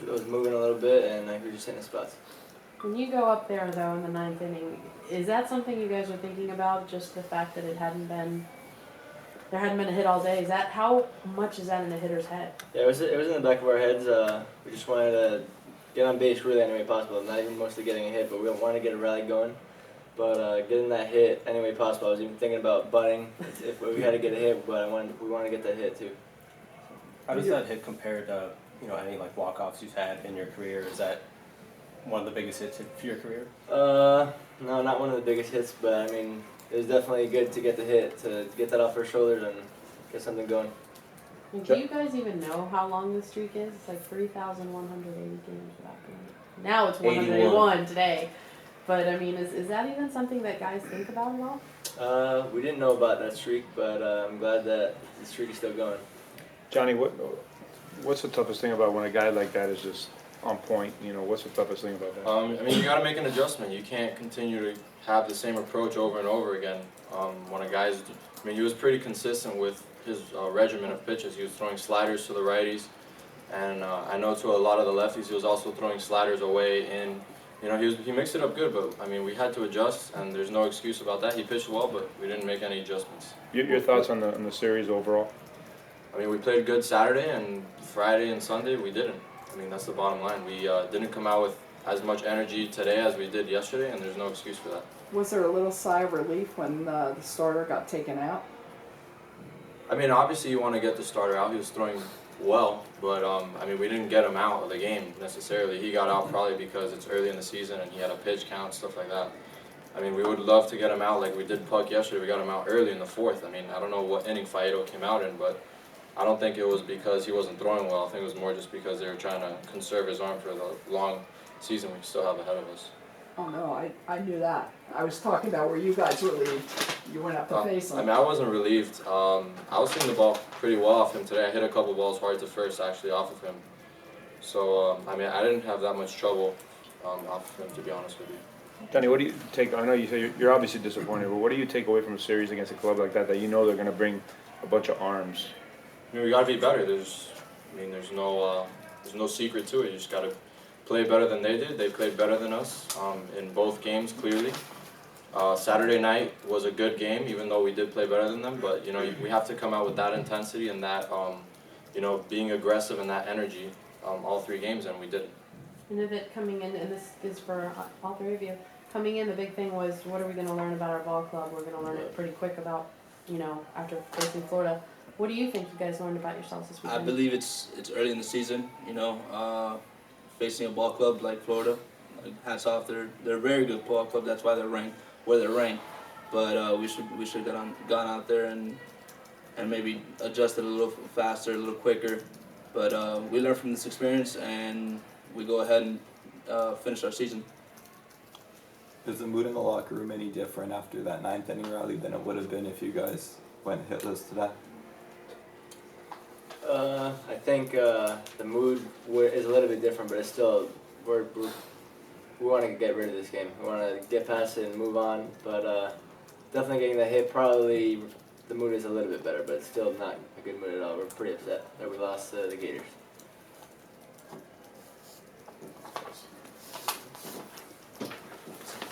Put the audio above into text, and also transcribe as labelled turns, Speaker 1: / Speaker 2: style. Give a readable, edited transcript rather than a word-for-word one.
Speaker 1: It was moving a little bit, and we were just hitting the spots.
Speaker 2: When you go up there, though, in the 9th inning, is that something you guys are thinking about, just the fact that there hadn't been a hit all day? How much is that in the hitter's head?
Speaker 1: Yeah, it was in the back of our heads. We just wanted to get on base really any way possible. Not even mostly getting a hit, but we wanted to get a rally going. But getting that hit any way possible. I was even thinking about butting if we had to get a hit, but we wanted to get that hit too.
Speaker 3: How does that hit compare to any like walk-offs you've had in your career? Is that one of the biggest hits of your career?
Speaker 1: No, not one of the biggest hits, but I mean, it was definitely good to get the hit, to get that off our shoulders and get something going.
Speaker 2: And do you guys even know how long the streak is? It's like 3,180 games without doing it. Now it's 181 today. But I mean, is that even something that guys think about at all?
Speaker 1: We didn't know about that streak, but I'm glad that the streak is still going.
Speaker 4: Johnny, what's the toughest thing about when a guy like that is just on point? What's the toughest thing about that?
Speaker 5: I mean, you got to make an adjustment. You can't continue to have the same approach over and over again. When a guy's, I mean, he was pretty consistent with his regimen of pitches. He was throwing sliders to the righties, and I know to a lot of the lefties, he was also throwing sliders away. And he mixed it up good, but I mean, we had to adjust, and there's no excuse about that. He pitched well, but we didn't make any adjustments.
Speaker 4: Your thoughts on the series overall?
Speaker 5: I mean, we played good Saturday, and Friday and Sunday we didn't. I mean, that's the bottom line. We didn't come out with as much energy today as we did yesterday, and there's no excuse for that.
Speaker 6: Was there a little sigh of relief when the starter got taken out?
Speaker 5: I mean, obviously you want to get the starter out. He was throwing well, but I mean, we didn't get him out of the game necessarily. He got out probably because it's early in the season and he had a pitch count, stuff like that. I mean, we would love to get him out like we did Puck yesterday. We got him out early in the 4th. I mean, I don't know what inning Faedo came out in, but I don't think it was because he wasn't throwing well. I think it was more just because they were trying to conserve his arm for the long season we still have ahead of us.
Speaker 6: Oh no, I knew that. I was talking about where you guys relieved. You went up to face him.
Speaker 5: I mean, I wasn't relieved. I was hitting the ball pretty well off him today. I hit a couple balls hard to first actually off of him. So, I mean, I didn't have that much trouble off of him, to be honest with you.
Speaker 4: Johnny, what do you take? I know you say you're obviously disappointed, but what do you take away from a series against a club like that they're going to bring a bunch of arms?
Speaker 5: I mean, we got to be better. There's no secret to it. You just got to play better than they did. They played better than us in both games, clearly. Saturday night was a good game, even though we did play better than them. But we have to come out with that intensity and that being aggressive and that energy all 3 games, and we did.
Speaker 2: And if it coming in, and this is for all 3 of you, coming in, the big thing was, what are we going to learn about our ball club? We're going to learn it pretty quick about, after facing Florida. What do you think you guys learned about yourselves this weekend?
Speaker 7: I believe it's early in the season, facing a ball club like Florida. Hats off, they're a very good ball club. That's why they're ranked where they're ranked. But we should have gone out there and maybe adjusted a little faster, a little quicker. But we learned from this experience, and we go ahead and finish our season.
Speaker 8: Is the mood in the locker room any different after that 9th inning rally than it would have been if you guys went hitless today?
Speaker 1: I think the mood is a little bit different, but it's still we want to get rid of this game. We want to get past it and move on. But definitely getting that hit, probably the mood is a little bit better, but it's still not a good mood at all. We're pretty upset that we lost the Gators.